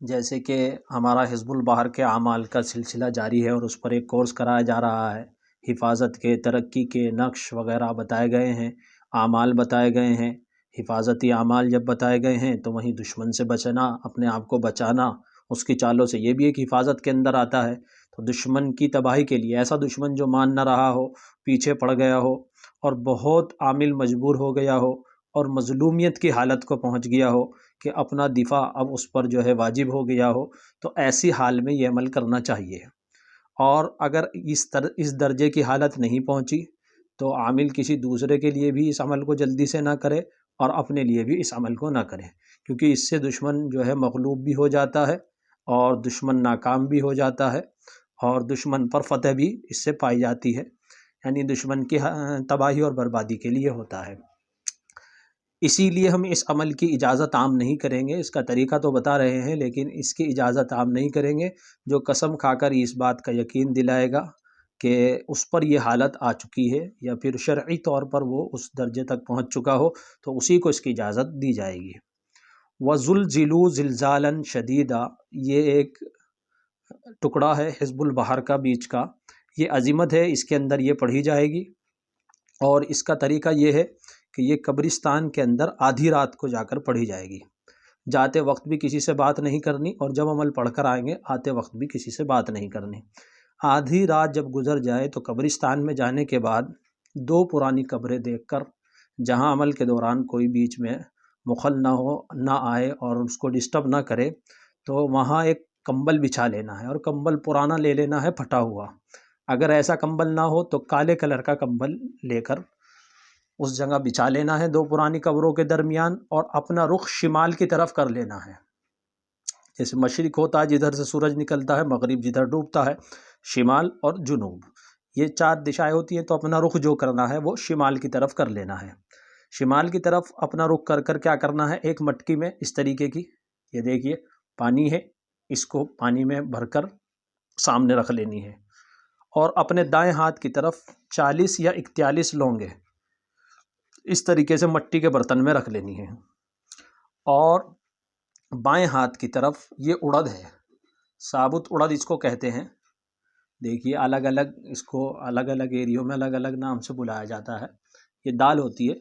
جیسے کہ ہمارا حزب البحر کے اعمال کا سلسلہ جاری ہے اور اس پر ایک کورس کرایا جا رہا ہے۔ حفاظت کے، ترقی کے نقش وغیرہ بتائے گئے ہیں، اعمال بتائے گئے ہیں۔ حفاظتی اعمال جب بتائے گئے ہیں تو وہیں دشمن سے بچنا، اپنے آپ کو بچانا اس کی چالوں سے، یہ بھی ایک حفاظت کے اندر آتا ہے۔ تو دشمن کی تباہی کے لیے، ایسا دشمن جو مان نہ رہا ہو، پیچھے پڑ گیا ہو اور بہت عامل مجبور ہو گیا ہو اور مظلومیت کی حالت کو پہنچ گیا ہو کہ اپنا دفاع اب اس پر جو ہے واجب ہو گیا ہو، تو ایسی حال میں یہ عمل کرنا چاہیے۔ اور اگر اس درجے کی حالت نہیں پہنچی تو عامل کسی دوسرے کے لیے بھی اس عمل کو جلدی سے نہ کرے اور اپنے لیے بھی اس عمل کو نہ کرے، کیونکہ اس سے دشمن جو ہے مغلوب بھی ہو جاتا ہے اور دشمن ناکام بھی ہو جاتا ہے اور دشمن پر فتح بھی اس سے پائی جاتی ہے، یعنی دشمن کی تباہی اور بربادی کے لیے ہوتا ہے۔ اسی لیے ہم اس عمل کی اجازت عام نہیں کریں گے۔ اس کا طریقہ تو بتا رہے ہیں لیکن اس کی اجازت عام نہیں کریں گے۔ جو قسم کھا کر اس بات کا یقین دلائے گا کہ اس پر یہ حالت آ چکی ہے یا پھر شرعی طور پر وہ اس درجے تک پہنچ چکا ہو، تو اسی کو اس کی اجازت دی جائے گی۔ وَزُلْزِلُوا زِلْزَالًا شَدِيدًا، یہ ایک ٹکڑا ہے حزب البحر کا بیچ کا، یہ عزیمت ہے، اس کے اندر یہ پڑھی جائے گی۔ اور اس کا طریقہ یہ ہے کہ یہ قبرستان کے اندر آدھی رات کو جا کر پڑھی جائے گی۔ جاتے وقت بھی کسی سے بات نہیں کرنی اور جب عمل پڑھ کر آئیں گے آتے وقت بھی کسی سے بات نہیں کرنی۔ آدھی رات جب گزر جائے تو قبرستان میں جانے کے بعد دو پرانی قبریں دیکھ کر، جہاں عمل کے دوران کوئی بیچ میں مخل نہ ہو، نہ آئے اور اس کو ڈسٹرب نہ کرے، تو وہاں ایک کمبل بچھا لینا ہے اور کمبل پرانا لے لینا ہے، پھٹا ہوا۔ اگر ایسا کمبل نہ ہو تو کالے کلر کا کمبل لے کر اس جگہ بچھا لینا ہے دو پرانی قبروں کے درمیان، اور اپنا رخ شمال کی طرف کر لینا ہے۔ جیسے مشرق ہوتا ہے جدھر سے سورج نکلتا ہے، مغرب جدھر ڈوبتا ہے، شمال اور جنوب، یہ چار دشائیں ہوتی ہیں، تو اپنا رخ جو کرنا ہے وہ شمال کی طرف کر لینا ہے۔ شمال کی طرف اپنا رخ کر کر کیا کرنا ہے، ایک مٹکی میں اس طریقے کی، یہ دیکھیے پانی ہے، اس کو پانی میں بھر کر سامنے رکھ لینی ہے، اور اپنے دائیں ہاتھ کی طرف 40 یا 41 لونگیں اس طریقے سے مٹی کے برتن میں رکھ لینی ہے، اور بائیں ہاتھ کی طرف یہ اڑد ہے، ثابت اڑد اس کو کہتے ہیں۔ دیکھیے الگ الگ، اس کو الگ الگ ایریوں میں الگ الگ نام سے بلایا جاتا ہے۔ یہ دال ہوتی ہے،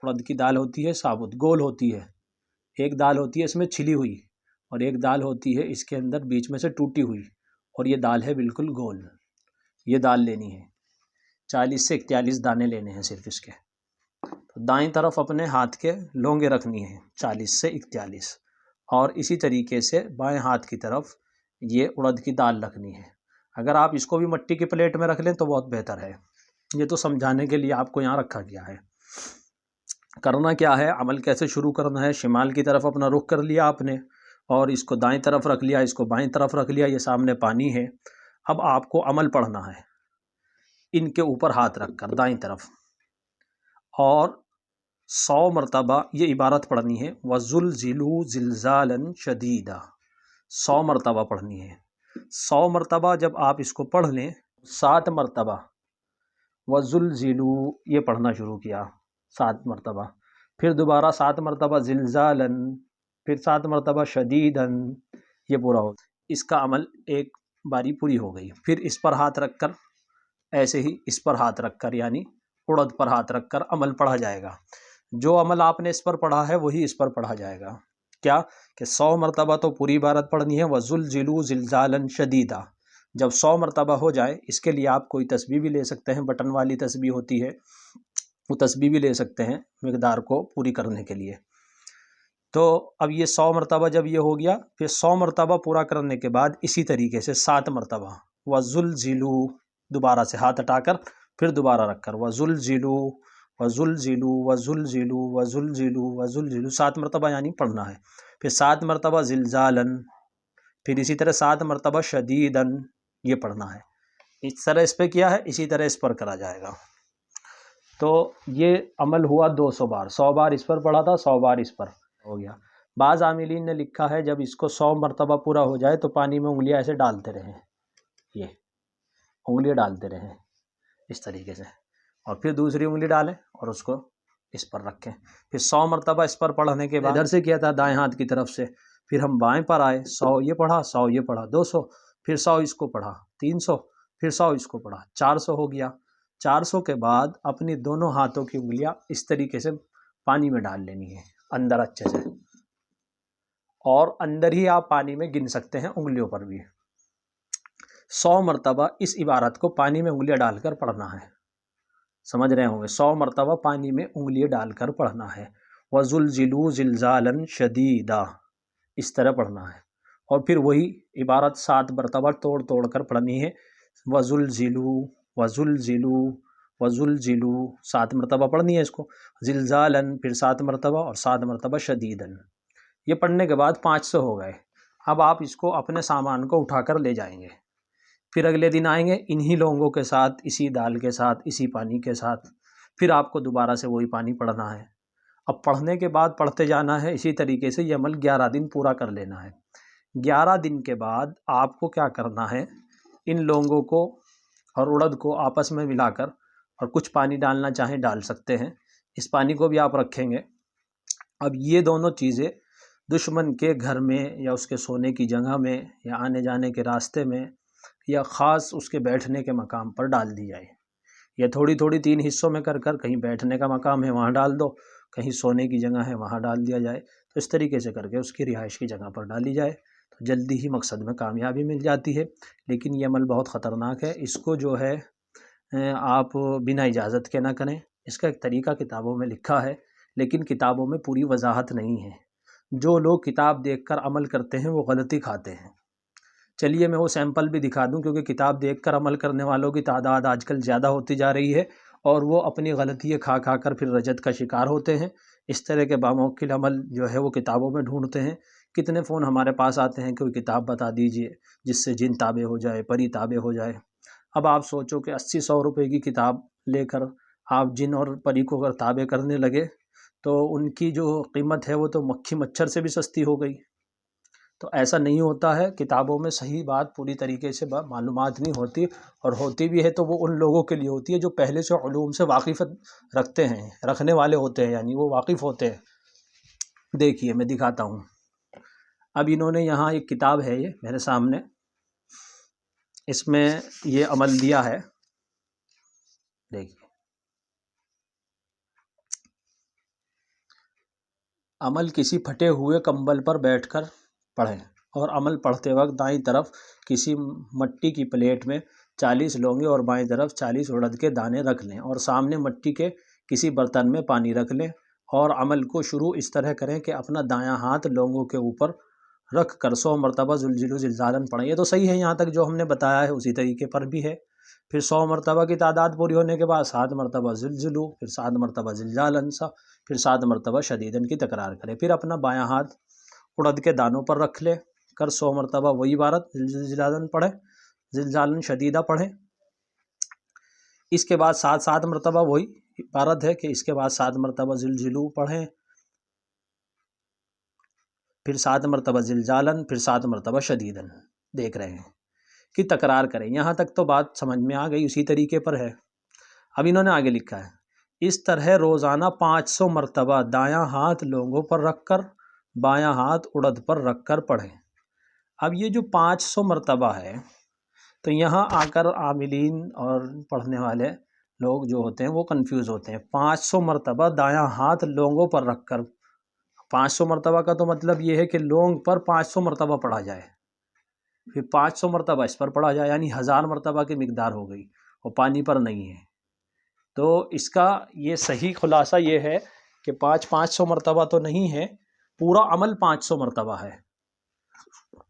اڑد کی دال ہوتی ہے، ثابت گول ہوتی ہے۔ ایک دال ہوتی ہے اس میں چھلی ہوئی، اور ایک دال ہوتی ہے اس کے اندر بیچ میں سے ٹوٹی ہوئی، اور یہ دال ہے بالکل گول۔ یہ دال لینی ہے، 40 سے 41 دانے لینے ہیں صرف اس کے۔ تو دائیں طرف اپنے ہاتھ کے لونگیں رکھنی ہیں 40 سے 41، اور اسی طریقے سے بائیں ہاتھ کی طرف یہ اڑد کی دال رکھنی ہے۔ اگر آپ اس کو بھی مٹی کی پلیٹ میں رکھ لیں تو بہت بہتر ہے، یہ تو سمجھانے کے لیے آپ کو یہاں رکھا گیا ہے۔ کرنا کیا ہے، عمل کیسے شروع کرنا ہے، شمال کی طرف اپنا رخ کر لیا آپ نے، اور اس کو دائیں طرف رکھ لیا، اس کو بائیں طرف رکھ لیا، یہ سامنے پانی ہے۔ اب آپ کو عمل پڑھنا ہے ان کے اوپر ہاتھ رکھ کر دائیں طرف، اور 100 مرتبہ یہ عبارت پڑھنی ہے، وَزُلْزِلُوا زِلْزَالًا شَدِيدًا، 100 مرتبہ پڑھنی ہے۔ 100 مرتبہ جب آپ اس کو پڑھ لیں، 7 مرتبہ وَزُلْزِلُوا یہ پڑھنا شروع کیا 7 مرتبہ، پھر دوبارہ 7 مرتبہ زِلْزَالًا، پھر 7 مرتبہ شَدِيدًا، یہ پورا ہو گیا۔ اس کا عمل ایک باری پوری ہو گئی۔ پھر اس پر ہاتھ رکھ کر، ایسے ہی اس پر ہاتھ رکھ کر، یعنی اڑد پر ہاتھ رکھ کر عمل پڑھا جائے گا۔ جو عمل آپ نے اس پر پڑھا ہے وہی اس پر پڑھا جائے گا۔ کیا کہ 100 مرتبہ تو پوری عبارت پڑھنی ہے، وَزُلْزِلُوا زِلْزَالًا شَدِيدًا۔ جب 100 مرتبہ ہو جائے، اس کے لیے آپ کوئی تسبیح بھی لے سکتے ہیں، بٹن والی تسبیح ہوتی ہے، وہ تسبیح بھی لے سکتے ہیں مقدار کو پوری کرنے کے لیے۔ تو اب یہ 100 مرتبہ جب یہ ہو گیا، پھر 100 مرتبہ پورا کرنے کے بعد اسی طریقے سے 7 مرتبہ وَزُلْزِلُوا، دوبارہ سے ہاتھ ہٹا کر پھر دوبارہ رکھ کر وَزُلْزِلُوا وَزُلْزِلُوا وَزُلْزِلُوا وَزُلْزِلُوا وَزُلْزِلُوا، 7 مرتبہ یعنی پڑھنا ہے۔ پھر 7 مرتبہ زِلْزَالًا، پھر اسی طرح 7 مرتبہ شَدِيدًا، یہ پڑھنا ہے۔ اس طرح اس پہ کیا ہے، اسی طرح اس پر کرا جائے گا۔ تو یہ عمل ہوا 200 بار، 100 بار اس پر پڑھا تھا، 100 بار اس پر ہو گیا۔ بعض عاملین نے لکھا ہے جب اس کو 100 مرتبہ پورا ہو جائے تو پانی میں انگلیاں ایسے ڈالتے رہیں، یہ انگلی ڈالتے رہیں اس طریقے سے، اور پھر دوسری انگلی ڈالیں اور اس کو اس پر رکھیں۔ پھر 100 مرتبہ اس پر پڑھنے کے بعد ادھر سے کیا تھا دائیں ہاتھ کی طرف سے، پھر ہم بائیں پر آئے، 100 یہ پڑھا، 100 یہ پڑھا، 200، پھر 100 اس کو پڑھا، 300، پھر 100 اس کو پڑھا، 400 ہو گیا۔ 400 کے بعد اپنی دونوں ہاتھوں کی انگلیاں اس طریقے سے پانی میں ڈال لینی ہے اندر اچھے سے، اور اندر ہی آپ پانی میں گن سکتے ہیں انگلیوں پر بھی۔ 100 مرتبہ اس عبارت کو پانی میں انگلیاں ڈال کر پڑھنا ہے، سمجھ رہے ہوں گے، 100 مرتبہ پانی میں انگلیاں ڈال کر پڑھنا ہے۔ وَزُلْزِلُوا زِلْزَالًا شَدِيدًا، اس طرح پڑھنا ہے، اور پھر وہی عبارت 7 مرتبہ توڑ توڑ کر پڑھنی ہے۔ وَزُلْزِلُوا وَزُلْزِلُوا وَزُلْزِلُوا، 7 مرتبہ پڑھنی ہے اس کو، زِلْزَالًا پھر 7 مرتبہ، اور 7 مرتبہ شَدِيدًا۔ یہ پڑھنے کے بعد 500 ہو گئے۔ اب آپ اس کو اپنے سامان کو اٹھا کر لے جائیں گے، پھر اگلے دن آئیں گے انہی لونگوں کے ساتھ، اسی دال کے ساتھ، اسی پانی کے ساتھ، پھر آپ کو دوبارہ سے وہی پانی پڑھنا ہے۔ اب پڑھنے کے بعد پڑھتے جانا ہے، اسی طریقے سے یہ عمل 11 دن پورا کر لینا ہے۔ 11 دن کے بعد آپ کو کیا کرنا ہے، ان لونگوں کو اور اڑد کو آپس میں ملا کر، اور کچھ پانی ڈالنا چاہیں ڈال سکتے ہیں، اس پانی کو بھی آپ رکھیں گے۔ اب یہ دونوں چیزیں دشمن کے گھر میں، یا اس کے سونے کی جگہ میں، یا آنے جانے کے راستے میں، یا خاص اس کے بیٹھنے کے مقام پر ڈال دی جائے، یا تھوڑی تھوڑی 3 حصوں میں کر کر، کہیں بیٹھنے کا مقام ہے وہاں ڈال دو، کہیں سونے کی جگہ ہے وہاں ڈال دیا جائے، تو اس طریقے سے کر کے اس کی رہائش کی جگہ پر ڈالی جائے تو جلدی ہی مقصد میں کامیابی مل جاتی ہے۔ لیکن یہ عمل بہت خطرناک ہے، اس کو جو ہے آپ بنا اجازت کے نہ کریں۔ اس کا ایک طریقہ کتابوں میں لکھا ہے، لیکن کتابوں میں پوری وضاحت نہیں ہے۔ جو لوگ کتاب دیکھ کر عمل کرتے ہیں وہ غلطی کھاتے ہیں۔ چلیے میں وہ سیمپل بھی دکھا دوں، کیونکہ کتاب دیکھ کر عمل کرنے والوں کی تعداد آج کل زیادہ ہوتی جا رہی ہے، اور وہ اپنی غلطیاں کھا کھا کر پھر رجت کا شکار ہوتے ہیں۔ اس طرح کے باموکل عمل جو ہے وہ کتابوں میں ڈھونڈتے ہیں۔ کتنے فون ہمارے پاس آتے ہیں، کوئی کتاب بتا دیجئے جس سے جن تابع ہو جائے، پری تابع ہو جائے۔ اب آپ سوچو کہ 80-100 روپے کی کتاب لے کر آپ جن اور پری کو اگر تابع کرنے لگے تو ان کی جو قیمت ہے وہ تو مکھی مچھر سے بھی سستی ہو گئی۔ تو ایسا نہیں ہوتا ہے، کتابوں میں صحیح بات پوری طریقے سے معلومات نہیں ہوتی، اور ہوتی بھی ہے تو وہ ان لوگوں کے لیے ہوتی ہے جو پہلے سے علوم سے واقفیت رکھتے ہیں، رکھنے والے ہوتے ہیں، یعنی وہ واقف ہوتے ہیں۔ دیکھیے میں دکھاتا ہوں۔ اب انہوں نے یہاں ایک کتاب ہے، یہ میرے سامنے، اس میں یہ عمل دیا ہے، دیکھیے۔ عمل کسی پھٹے ہوئے کمبل پر بیٹھ کر پڑھیں، اور عمل پڑھتے وقت دائیں طرف کسی مٹی کی پلیٹ میں 40 لونگے اور بائیں طرف 40 اڑد کے دانے رکھ لیں، اور سامنے مٹی کے کسی برتن میں پانی رکھ لیں، اور عمل کو شروع اس طرح کریں کہ اپنا دایاں ہاتھ لونگوں کے اوپر رکھ کر 100 مرتبہ زلزلو زلزالن پڑھیں۔ یہ تو صحیح ہے، یہاں تک جو ہم نے بتایا ہے اسی طریقے پر بھی ہے۔ پھر 100 مرتبہ کی تعداد پوری ہونے کے بعد 7 مرتبہ زلزلو، پھر 7 مرتبہ زلزالن سا، پھر 7 مرتبہ شدیدن کی تکرار کریں۔ پھر اپنا بایاں ہاتھ اڑد کے دانوں پر رکھ لے کر 100 مرتبہ وہی عبارت زلزالن پڑھیں، زلزالن شدیدہ پڑھیں۔ اس کے بعد 7 مرتبہ وہی عبارت ہے کہ اس کے بعد 7 مرتبہ زلزلو پڑھیں، پھر 7 مرتبہ زلزالن، پھر 7 مرتبہ شدیدن، دیکھ رہے ہیں کہ تکرار کریں۔ یہاں تک تو بات سمجھ میں آ گئی، اسی طریقے پر ہے۔ اب انہوں نے آگے لکھا ہے، اس طرح روزانہ 500 مرتبہ دایاں ہاتھ لونگوں پر رکھ کر بایاں ہاتھ اڑد پر رکھ کر پڑھیں۔ اب یہ جو 500 مرتبہ ہے، تو یہاں آ کر عاملین اور پڑھنے والے لوگ جو ہوتے ہیں وہ کنفیوز ہوتے ہیں۔ 500 مرتبہ دایاں ہاتھ لونگوں پر رکھ کر، 500 مرتبہ کا تو مطلب یہ ہے کہ لونگ پر 500 مرتبہ پڑھا جائے، پھر 500 مرتبہ اس پر پڑھا جائے، یعنی 1000 مرتبہ کی مقدار ہو گئی، اور پانی پر نہیں ہے۔ تو اس کا یہ صحیح خلاصہ یہ ہے کہ 500 مرتبہ تو نہیں ہے، پورا عمل 500 مرتبہ ہے۔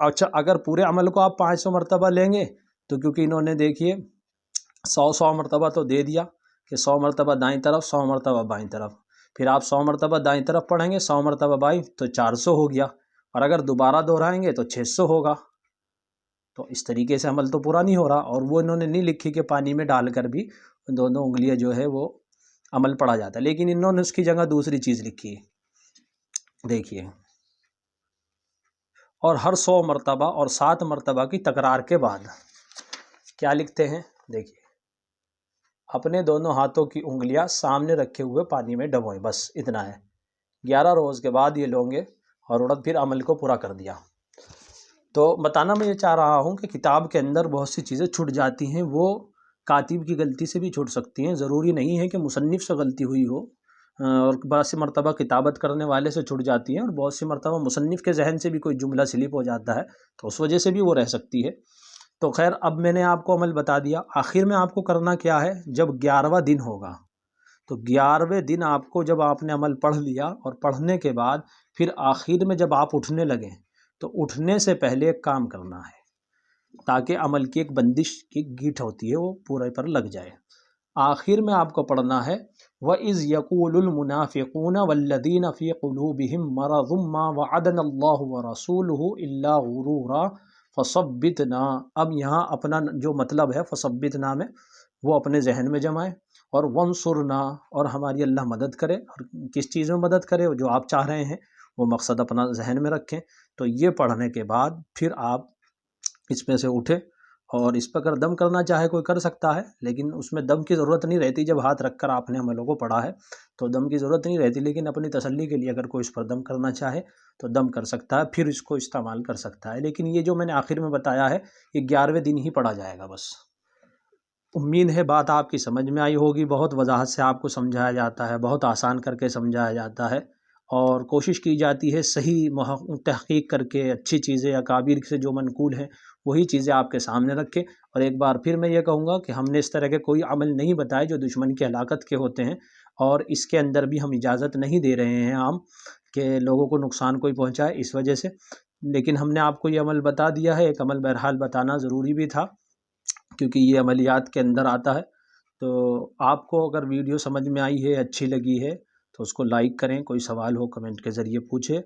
اچھا، اگر پورے عمل کو آپ 500 مرتبہ لیں گے تو کیونکہ انہوں نے دیکھیے 100 مرتبہ تو دے دیا کہ 100 مرتبہ دائیں طرف، 100 مرتبہ بائیں طرف، پھر آپ 100 مرتبہ دائیں طرف پڑھیں گے، 100 مرتبہ بائیں، تو 400 ہو گیا، اور اگر دوبارہ دہرائیں گے تو 600 ہوگا۔ تو اس طریقے سے عمل تو پورا نہیں ہو رہا، اور وہ انہوں نے نہیں لکھی کہ پانی میں ڈال کر بھی دونوں انگلیاں جو ہے وہ عمل پڑھا جاتا ہے، لیکن انہوں نے اس کی جگہ دوسری چیز لکھی ہے، دیکھیے۔ اور ہر 100 مرتبہ اور 7 مرتبہ کی تکرار کے بعد کیا لکھتے ہیں، دیکھیے، اپنے دونوں ہاتھوں کی انگلیاں سامنے رکھے ہوئے پانی میں ڈبوئیں، بس اتنا ہے۔ 11 روز کے بعد یہ لونگے اور عورت پھر عمل کو پورا کر دیا۔ تو بتانا میں یہ چاہ رہا ہوں کہ کتاب کے اندر بہت سی چیزیں چھٹ جاتی ہیں، وہ کاتب کی غلطی سے بھی چھوٹ سکتی ہیں، ضروری نہیں ہے کہ مصنف سے غلطی ہوئی ہو، اور بہت سی مرتبہ کتابت کرنے والے سے چھٹ جاتی ہیں، اور بہت سی مرتبہ مصنف کے ذہن سے بھی کوئی جملہ سلپ ہو جاتا ہے، تو اس وجہ سے بھی وہ رہ سکتی ہے۔ تو خیر، اب میں نے آپ کو عمل بتا دیا، آخر میں آپ کو کرنا کیا ہے، جب 11واں دن ہوگا تو 11ویں دن آپ کو، جب آپ نے عمل پڑھ لیا اور پڑھنے کے بعد پھر آخر میں جب آپ اٹھنے لگیں تو اٹھنے سے پہلے ایک کام کرنا ہے، تاکہ عمل کی ایک بندش کی گیٹ ہوتی ہے وہ پورے پر لگ جائے۔ آخر میں آپ کو پڑھنا ہے وَإِذْ يَقُولُ الْمُنَافِقُونَ وَالَّذِينَ فِي قُلُوبِهِم مَّرَضٌ مَّا وَعَدَنَا اللَّهُ وَرَسُولُهُ إِلَّا غُرُورًا فَثَبِّتْنَا۔ اب یہاں اپنا جو مطلب ہے فَثَبِّتْنَا میں، وہ اپنے ذہن میں جمائیں، اور وَانصُرْنَا، اور ہماری اللہ مدد کرے، اور کس چیز میں مدد کرے، جو آپ چاہ رہے ہیں وہ مقصد اپنا ذہن میں رکھیں۔ تو یہ پڑھنے کے بعد پھر آپ اس میں سے اٹھے، اور اس پر اگر دم کرنا چاہے کوئی کر سکتا ہے، لیکن اس میں دم کی ضرورت نہیں رہتی۔ جب ہاتھ رکھ کر آپ نے عملوں کو پڑھا ہے تو دم کی ضرورت نہیں رہتی، لیکن اپنی تسلی کے لیے اگر کوئی اس پر دم کرنا چاہے تو دم کر سکتا ہے، پھر اس کو استعمال کر سکتا ہے۔ لیکن یہ جو میں نے آخر میں بتایا ہے یہ 11ویں دن ہی پڑھا جائے گا بس۔ امید ہے بات آپ کی سمجھ میں آئی ہوگی، بہت وضاحت سے آپ کو سمجھایا جاتا ہے، بہت آسان کر کے سمجھایا جاتا ہے، اور کوشش کی جاتی ہے صحیح تحقیق کر کے اچھی چیزیں اکابر سے جو منقول ہیں وہی چیزیں آپ کے سامنے رکھیں۔ اور ایک بار پھر میں یہ کہوں گا کہ ہم نے اس طرح کے کوئی عمل نہیں بتائے جو دشمن کی ہلاکت کے ہوتے ہیں، اور اس کے اندر بھی ہم اجازت نہیں دے رہے ہیں عام کہ لوگوں کو نقصان کوئی پہنچائے اس وجہ سے، لیکن ہم نے آپ کو یہ عمل بتا دیا ہے۔ ایک عمل بہرحال بتانا ضروری بھی تھا کیونکہ یہ عملیات کے اندر آتا ہے۔ تو آپ کو اگر ویڈیو سمجھ میں آئی ہے، اچھی لگی ہے، تو اس کو لائک کریں، کوئی سوال ہو کمنٹ کے ذریعے پوچھیں،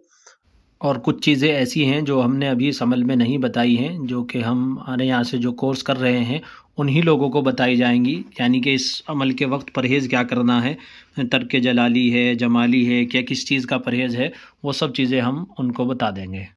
اور کچھ چیزیں ایسی ہیں جو ہم نے ابھی اس عمل میں نہیں بتائی ہیں، جو کہ ہمارے یہاں سے جو کورس کر رہے ہیں انہی لوگوں کو بتائی جائیں گی، یعنی کہ اس عمل کے وقت پرہیز کیا کرنا ہے، ترک جلالی ہے، جمالی ہے، کیا کس چیز کا پرہیز ہے، وہ سب چیزیں ہم ان کو بتا دیں گے۔